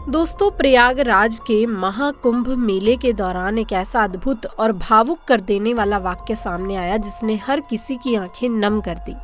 दोस्तों, प्रयागराज के महाकुंभ मेले के दौरान एक ऐसा अद्भुत और भावुक कर देने वाला वाक्य सामने आया जिसने हर किसी की आंखें नम कर दी।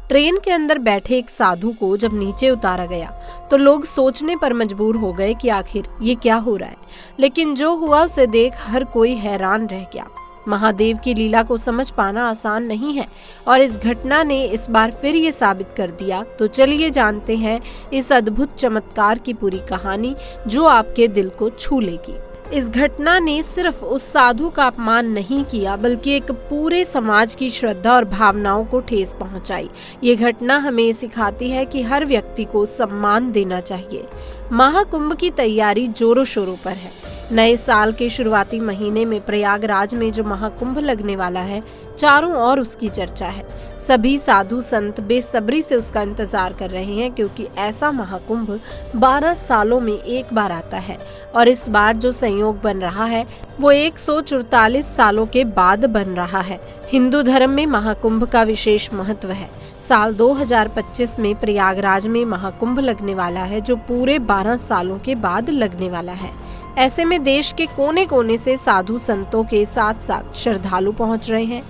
ट्रेन के अंदर बैठे एक साधु को जब नीचे उतारा गया तो लोग सोचने पर मजबूर हो गए कि आखिर ये क्या हो रहा है। लेकिन जो हुआ उसे देख हर कोई हैरान रह गया। महादेव की लीला को समझ पाना आसान नहीं है और इस घटना ने इस बार फिर ये साबित कर दिया। तो चलिए जानते हैं इस अद्भुत चमत्कार की पूरी कहानी जो आपके दिल को छू लेगी। इस घटना ने सिर्फ उस साधु का अपमान नहीं किया बल्कि एक पूरे समाज की श्रद्धा और भावनाओं को ठेस पहुंचाई। ये घटना हमें सिखाती है कि हर व्यक्ति को सम्मान देना चाहिए। महाकुंभ की तैयारी जोरों शोरों पर है। नए साल के शुरुआती महीने में प्रयागराज में जो महाकुंभ लगने वाला है, चारों ओर उसकी चर्चा है। सभी साधु संत बेसब्री से उसका इंतजार कर रहे हैं क्योंकि ऐसा महाकुंभ 12 सालों में एक बार आता है और इस बार जो संयोग बन रहा है वो 144 सालों के बाद बन रहा है। हिंदू धर्म में महाकुंभ का विशेष महत्व है। साल 2025 में प्रयागराज में महाकुंभ लगने वाला है जो पूरे 12 सालों के बाद लगने वाला है। ऐसे में देश के कोने कोने से साधु संतों के साथ साथ श्रद्धालु पहुंच रहे हैं।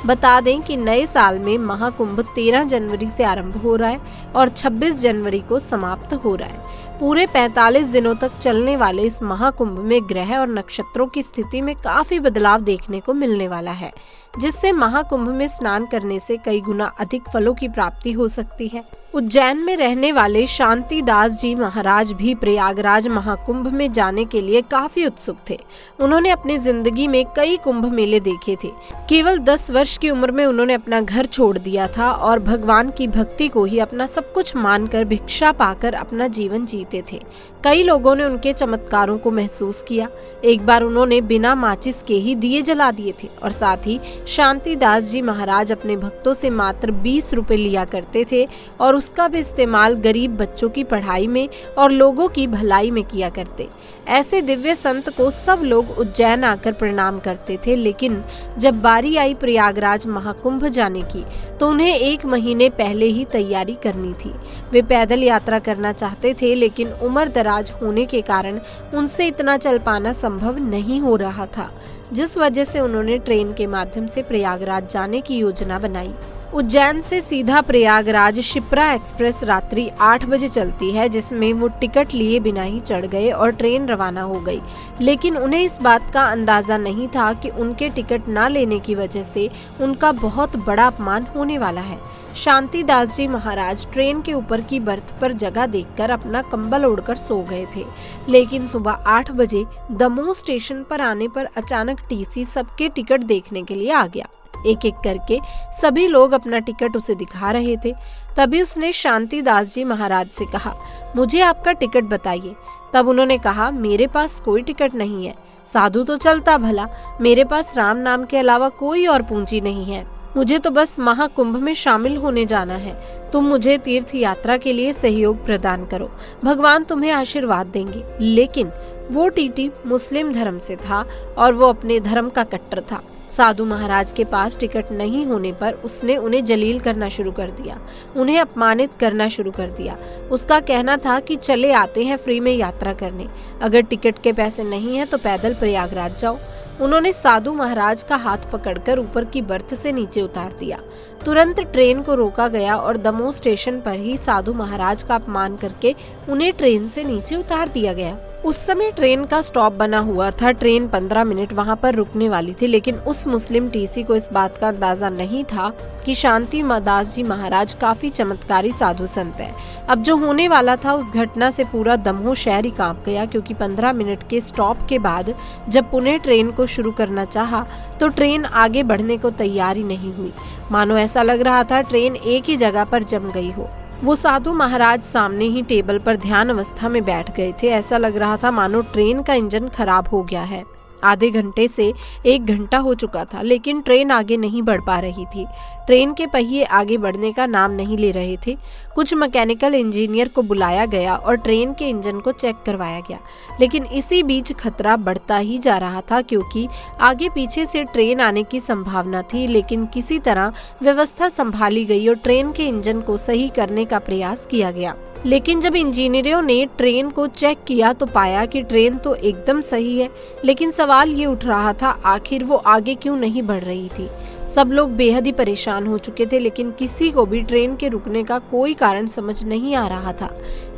बता दें कि नए साल में महाकुंभ 13 जनवरी से आरंभ हो रहा है और 26 जनवरी को समाप्त हो रहा है। पूरे 45 दिनों तक चलने वाले इस महाकुंभ में ग्रह और नक्षत्रों की स्थिति में काफी बदलाव देखने को मिलने वाला है, जिससे महाकुंभ में स्नान करने से कई गुना अधिक फलों की प्राप्ति हो सकती है। उज्जैन में रहने वाले शांतिदास जी महाराज भी प्रयागराज महाकुंभ में जाने के लिए काफी उत्सुक थे। उन्होंने अपनी जिंदगी में कई कुंभ मेले देखे थे। केवल 10 वर्ष की उम्र में उन्होंने अपना घर छोड़ दिया था और भगवान की भक्ति को ही अपना सब कुछ मानकर भिक्षा पाकर अपना जीवन जीते थे। कई लोगों ने उनके चमत्कारों को महसूस किया। एक बार उन्होंने बिना माचिस के ही दिए जला दिए थे और साथ ही शांतिदास जी महाराज अपने भक्तों से मात्र 20 रुपए लिया करते थे और उसका भी इस्तेमाल गरीब बच्चों की पढ़ाई में और लोगों की भलाई में किया करते। ऐसे दिव्य संत को सब लोग उज्जैन आकर प्रणाम करते थे, लेकिन जब बारी आई प्रयागराज महाकुंभ जाने की तो उन्हें 1 महीने पहले ही तैयारी करनी थी। वे पैदल यात्रा करना चाहते थे लेकिन उम्र दराज होने के कारण उनसे इतना चल पाना संभव नहीं हो रहा था, जिस वजह से उन्होंने ट्रेन के माध्यम से प्रयागराज जाने की योजना बनाई। उज्जैन से सीधा प्रयागराज शिप्रा एक्सप्रेस रात्रि 8 बजे चलती है, जिसमें वो टिकट लिए बिना ही चढ़ गए और ट्रेन रवाना हो गई। लेकिन उन्हें इस बात का अंदाजा नहीं था कि उनके टिकट ना लेने की वजह से उनका बहुत बड़ा अपमान होने वाला है। शांतिदास जी महाराज ट्रेन के ऊपर की बर्थ पर जगह देखकर अपना कंबल ओढ़कर सो गए थे, लेकिन सुबह 8 बजे दमोह स्टेशन पर आने पर अचानक टीसी सबके टिकट देखने के लिए आ गया। एक एक करके सभी लोग अपना टिकट उसे दिखा रहे थे। तभी उसने शांतिदास जी महाराज से कहा, मुझे आपका टिकट बताइए। तब उन्होंने कहा, मेरे पास कोई टिकट नहीं है। साधु तो चलता भला, मेरे पास राम नाम के अलावा कोई और पूंजी नहीं है। मुझे तो बस महाकुंभ में शामिल होने जाना है। तुम मुझे तीर्थ यात्रा के लिए सहयोग प्रदान करो, भगवान तुम्हें आशीर्वाद देंगे। लेकिन वो टीटी मुस्लिम धर्म से था और वो अपने धर्म का कट्टर था। साधु महाराज के पास टिकट नहीं होने पर उसने उन्हें जलील करना शुरू कर दिया, उन्हें अपमानित करना शुरू कर दिया। उसका कहना था कि चले आते हैं फ्री में यात्रा करने, अगर टिकट के पैसे नहीं हैं तो पैदल प्रयागराज जाओ। उन्होंने साधु महाराज का हाथ पकड़कर ऊपर की बर्थ से नीचे उतार दिया। तुरंत ट्रेन को रोका गया और दमोह स्टेशन पर ही साधु महाराज का अपमान करके उन्हें ट्रेन से नीचे उतार दिया गया। उस समय ट्रेन का स्टॉप बना हुआ था। ट्रेन 15 मिनट वहां पर रुकने वाली थी, लेकिन उस मुस्लिम टीसी को इस बात का अंदाजा नहीं था कि शांतिदास जी महाराज काफी चमत्कारी साधु संत है। अब जो होने वाला था उस घटना से पूरा दमोह शहर ही कांप गया, क्योंकि 15 मिनट के स्टॉप के बाद जब पुनः ट्रेन को शुरू करना चाहा तो ट्रेन आगे बढ़ने को तैयार ही नहीं हुई। मानो ऐसा लग रहा था ट्रेन एक ही जगह पर जम गई हो। वो साधु महाराज सामने ही टेबल पर ध्यान अवस्था में बैठ गए थे। ऐसा लग रहा था मानो ट्रेन का इंजन खराब हो गया है। आधे घंटे से 1 घंटा हो चुका था, लेकिन ट्रेन आगे नहीं बढ़ पा रही थी। ट्रेन के पहिए आगे बढ़ने का नाम नहीं ले रहे थे। कुछ मैकेनिकल इंजीनियर को बुलाया गया और ट्रेन के इंजन को चेक करवाया गया, लेकिन इसी बीच खतरा बढ़ता ही जा रहा था, क्योंकि आगे पीछे से ट्रेन आने की संभावना थी। लेकिन किसी तरह व्यवस्था संभाली गई और ट्रेन के इंजन को सही करने का प्रयास किया गया। लेकिन जब इंजीनियरों ने ट्रेन को चेक किया तो पाया कि ट्रेन तो एकदम सही है, लेकिन सवाल ये उठ रहा था आखिर वो आगे क्यों नहीं बढ़ रही थी। सब लोग बेहद ही परेशान हो चुके थे, लेकिन किसी को भी ट्रेन के रुकने का कोई कारण समझ नहीं आ रहा था।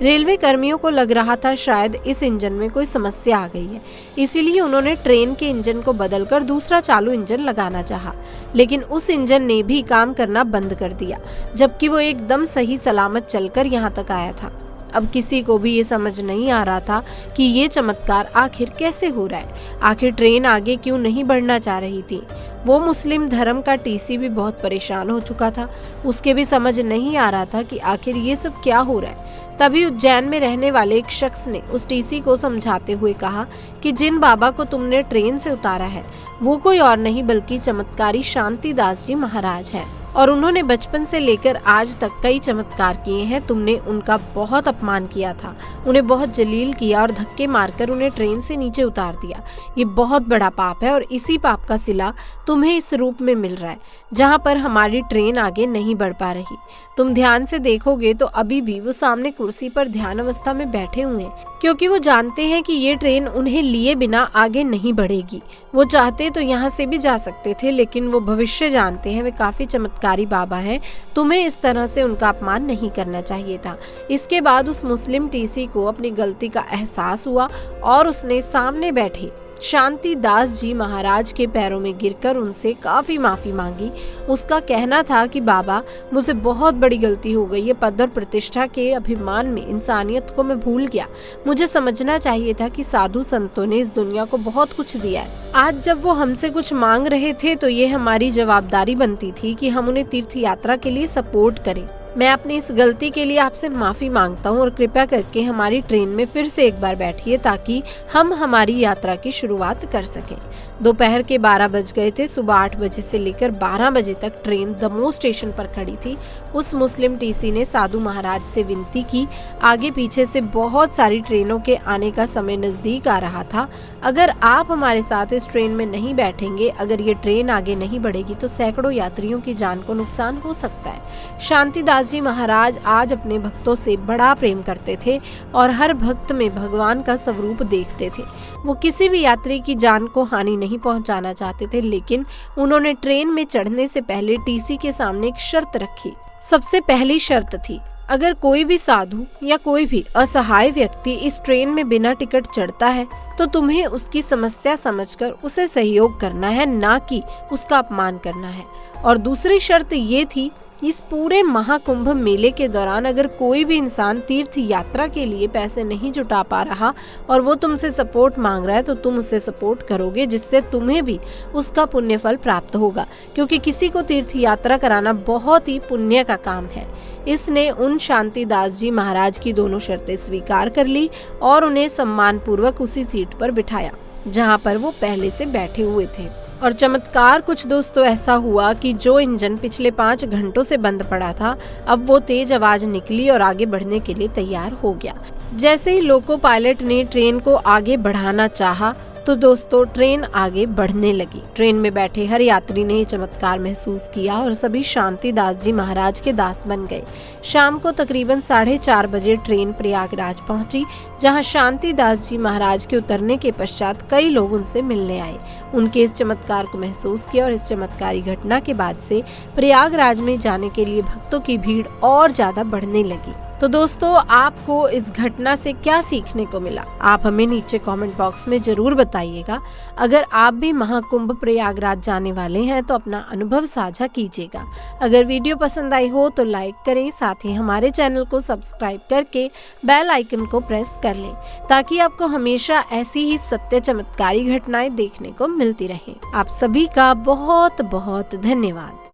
रेलवे कर्मियों को लग रहा था शायद इस इंजन में कोई समस्या आ गई है, इसीलिए उन्होंने ट्रेन के इंजन को बदलकर दूसरा चालू इंजन लगाना चाहा, लेकिन उस इंजन ने भी काम करना बंद कर दिया, जबकि वो एकदम सही सलामत चलकर यहाँ तक आया था। अब किसी को भी ये समझ नहीं आ रहा था कि ये चमत्कार आखिर कैसे हो रहा है। आखिर ट्रेन आगे क्यों नहीं बढ़ना चाह रही थी। वो मुस्लिम धर्म का टीसी भी बहुत परेशान हो चुका था। उसके भी समझ नहीं आ रहा था कि आखिर ये सब क्या हो रहा है। तभी उज्जैन में रहने वाले एक शख्स ने उस टीसी को समझाते हुए कहा कि जिन बाबा को तुमने ट्रेन से उतारा है वो कोई और नहीं बल्कि चमत्कारी शांतिदास जी महाराज हैं, और उन्होंने बचपन से लेकर आज तक कई चमत्कार किए हैं। तुमने उनका बहुत अपमान किया था, उन्हें बहुत जलील किया और धक्के मारकर उन्हें ट्रेन से नीचे उतार दिया। ये बहुत बड़ा पाप है और इसी पाप का सिला तुम्हें इस रूप में मिल रहा है जहाँ पर हमारी ट्रेन आगे नहीं बढ़ पा रही। तुम ध्यान से देखोगे तो अभी भी वो सामने कुर्सी पर ध्यान अवस्था में बैठे हुए हैं, क्योंकि वो जानते हैं कि ये ट्रेन उन्हें लिए बिना आगे नहीं बढ़ेगी। वो चाहते तो यहाँ से भी जा सकते थे, लेकिन वो भविष्य जानते हैं, वे काफी चमत्कारी बाबा हैं। तुम्हें इस तरह से उनका अपमान नहीं करना चाहिए था। इसके बाद उस मुस्लिम टीसी को अपनी गलती का एहसास हुआ और उसने सामने बैठे शांतिदास जी महाराज के पैरों में गिरकर उनसे काफी माफी मांगी। उसका कहना था कि बाबा, मुझसे बहुत बड़ी गलती हो गई है। पद और प्रतिष्ठा के अभिमान में इंसानियत को मैं भूल गया। मुझे समझना चाहिए था कि साधु संतों ने इस दुनिया को बहुत कुछ दिया है। आज जब वो हमसे कुछ मांग रहे थे तो ये हमारी जवाबदारी बनती थी कि हम उन्हें तीर्थ यात्रा के लिए सपोर्ट करें। मैं अपनी इस गलती के लिए आपसे माफी मांगता हूँ और कृपया करके हमारी ट्रेन में फिर से एक बार बैठिए ताकि हम हमारी यात्रा की शुरुआत कर सकें। दोपहर के 12 बज गए थे। सुबह 8 बजे से लेकर 12 बजे तक ट्रेन दमोह स्टेशन पर खड़ी थी। उस मुस्लिम टीसी ने साधु महाराज से विनती की। आगे पीछे से बहुत सारी ट्रेनों के आने का समय नजदीक आ रहा था। अगर आप हमारे साथ इस ट्रेन में नहीं बैठेंगे, अगर ये ट्रेन आगे नहीं बढ़ेगी तो सैकड़ों यात्रियों की जान को नुकसान हो सकता है। शांतिदास जी महाराज आज अपने भक्तों से बड़ा प्रेम करते थे और हर भक्त में भगवान का स्वरूप देखते थे। वो किसी भी यात्री की जान को हानि नहीं पहुंचाना चाहते थे, लेकिन उन्होंने ट्रेन में चढ़ने से पहले टीसी के सामने एक शर्त रखी। सबसे पहली शर्त थी, अगर कोई भी साधु या कोई भी असहाय व्यक्ति इस ट्रेन में बिना टिकट चढ़ता है तो तुम्हें उसकी समस्या समझकर उसे सहयोग करना है, ना कि उसका अपमान करना है। और दूसरी शर्त ये थी, इस पूरे महाकुंभ मेले के दौरान अगर कोई भी इंसान तीर्थ यात्रा के लिए पैसे नहीं जुटा पा रहा और वो तुमसे सपोर्ट मांग रहा है तो तुम उसे सपोर्ट करोगे, जिससे तुम्हें भी उसका पुण्य फल प्राप्त होगा, क्योंकि किसी को तीर्थ यात्रा कराना बहुत ही पुण्य का काम है। इसने उन शांतिदास जी महाराज की दोनों शर्तें स्वीकार कर ली और उन्हें सम्मान पूर्वक उसी सीट पर बिठाया जहाँ पर वो पहले से बैठे हुए थे। और चमत्कार कुछ दोस्तों ऐसा हुआ कि जो इंजन पिछले 5 घंटों से बंद पड़ा था, अब वो तेज आवाज निकली और आगे बढ़ने के लिए तैयार हो गया। जैसे ही लोको पायलट ने ट्रेन को आगे बढ़ाना चाहा तो दोस्तों ट्रेन आगे बढ़ने लगी। ट्रेन में बैठे हर यात्री ने ये चमत्कार महसूस किया और सभी शांतिदास जी महाराज के दास बन गए। शाम को तकरीबन 4:30 बजे ट्रेन प्रयागराज पहुंची, जहां शांतिदास जी महाराज के उतरने के पश्चात कई लोग उनसे मिलने आए। उनके इस चमत्कार को महसूस किया और इस चमत्कारी घटना के बाद से प्रयागराज में जाने के लिए भक्तों की भीड़ और ज्यादा बढ़ने लगी। तो दोस्तों, आपको इस घटना से क्या सीखने को मिला, आप हमें नीचे कमेंट बॉक्स में जरूर बताइएगा। अगर आप भी महाकुंभ प्रयागराज जाने वाले हैं तो अपना अनुभव साझा कीजिएगा। अगर वीडियो पसंद आई हो तो लाइक करें, साथ ही हमारे चैनल को सब्सक्राइब करके बेल आइकन को प्रेस कर लें, ताकि आपको हमेशा ऐसी ही सत्य चमत्कारी घटनाएं देखने को मिलती रहें। आप सभी का बहुत बहुत धन्यवाद।